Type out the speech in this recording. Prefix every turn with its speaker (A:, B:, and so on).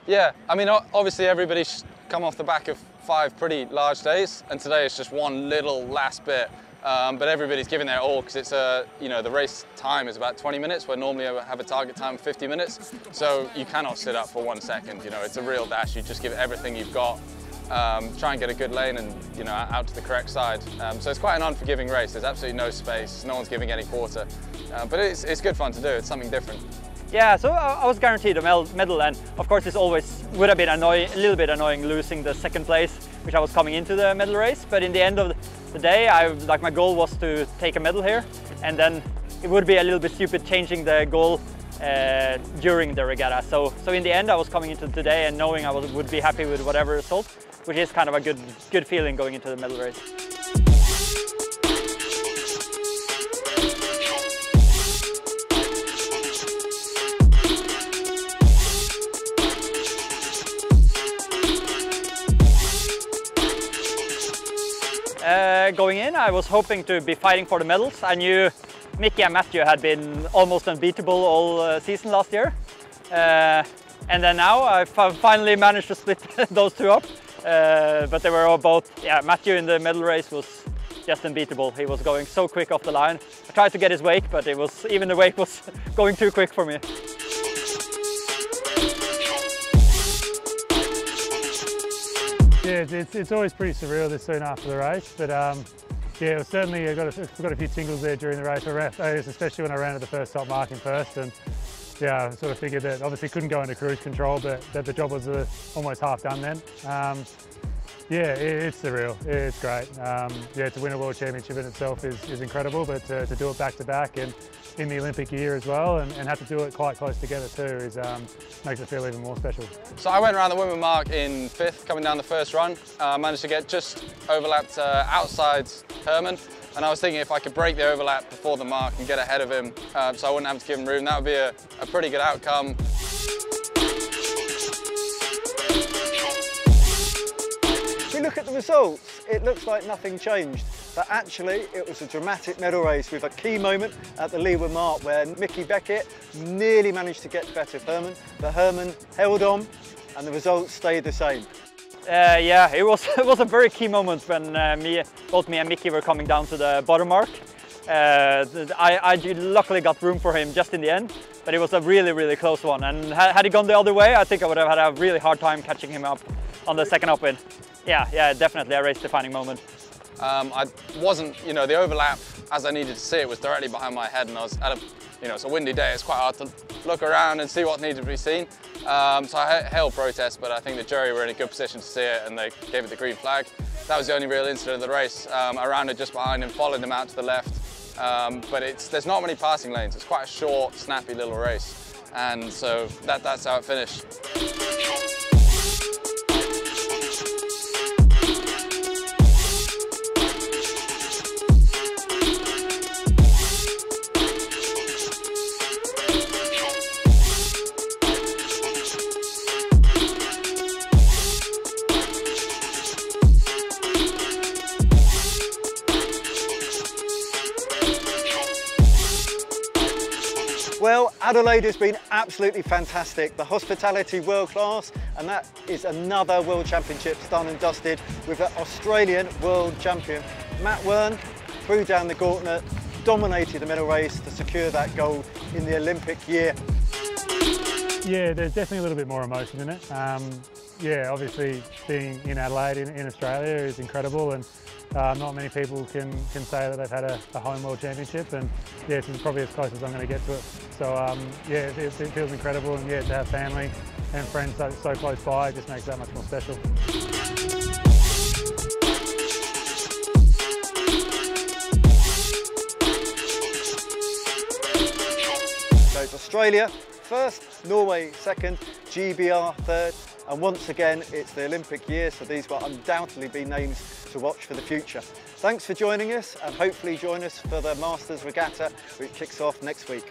A: Yeah, I mean, obviously everybody's come off the back of 5 pretty large days, and today it's just one little last bit. But everybody's giving their all because it's the race time is about 20 minutes, where normally I have a target time of 50 minutes. So you cannot sit up for 1 second. It's a real dash. You just give everything you've got, try and get a good lane and out to the correct side. So it's quite an unforgiving race. There's absolutely no space. No one's giving any quarter. But it's good fun to do. It's something different.
B: Yeah, so I was guaranteed a medal, and of course it always would have been a little bit annoying losing the second place, which I was coming into the medal race. But in the end of the day, my goal was to take a medal here, and then it would be a little bit stupid changing the goal during the regatta. So in the end, I was coming into today and knowing I would be happy with whatever result, which is kind of a good feeling going into the medal race. Going in, I was hoping to be fighting for the medals. I knew Mickey and Matthew had been almost unbeatable all season last year. And then now I finally managed to split those two up. But they were all both, Matthew in the medal race was just unbeatable. He was going so quick off the line. I tried to get his wake, but even the wake was going too quick for me.
C: Yeah, it's always pretty surreal this soon after the race, but yeah, it was certainly I got a few tingles there during the race, especially when I ran at the first top mark in first, and yeah, I sort of figured that obviously couldn't go into cruise control, but that the job was almost half done then. Yeah, it's surreal. It's great. Yeah, to win a world championship in itself is incredible, but to do it back to back and in the Olympic year as well, and have to do it quite close together too, makes it feel even more special.
A: So I went around the women mark in 5th, coming down the first run. Managed to get just overlapped outside Herman, and I was thinking if I could break the overlap before the mark and get ahead of him, so I wouldn't have to give him room, that would be a pretty good outcome.
D: If we look at the results, it looks like nothing changed. But actually, it was a dramatic medal race with a key moment at the Leeward Mark where Mickey Beckett nearly managed to get better of Herman, but Herman held on and the results stayed the same.
B: Yeah, it was a very key moment when both me and Mickey were coming down to the bottom mark. I luckily got room for him just in the end, but it was a really close one. And had he gone the other way, I think I would have had a really hard time catching him up on the second upwind. Yeah, definitely a race-defining moment.
A: I wasn't, the overlap as I needed to see it was directly behind my head, and I was at it's a windy day. It's quite hard to look around and see what needed to be seen. So I hailed protest, but I think the jury were in a good position to see it, and they gave it the green flag. That was the only real incident of the race. I ran it just behind him, followed him out to the left. But there's not many passing lanes. It's quite a short, snappy little race, and so that's how it finished.
D: Well, Adelaide has been absolutely fantastic. The hospitality world class, and that is another World Championships done and dusted with an Australian world champion. Matt Wern threw down the gauntlet, dominated the medal race to secure that gold in the Olympic year.
C: Yeah, there's definitely a little bit more emotion in it. Yeah, obviously being in Adelaide in Australia is incredible, and not many people can say that they've had a home world championship, and yeah, this is probably as close as I'm going to get to it. So yeah, it feels incredible, and yeah, to have family and friends so close by, it just makes that much more special.
D: So it's Australia first, Norway second, GBR third, and once again it's the Olympic year, so these will undoubtedly be names to watch for the future. Thanks for joining us, and hopefully join us for the Masters Regatta, which kicks off next week.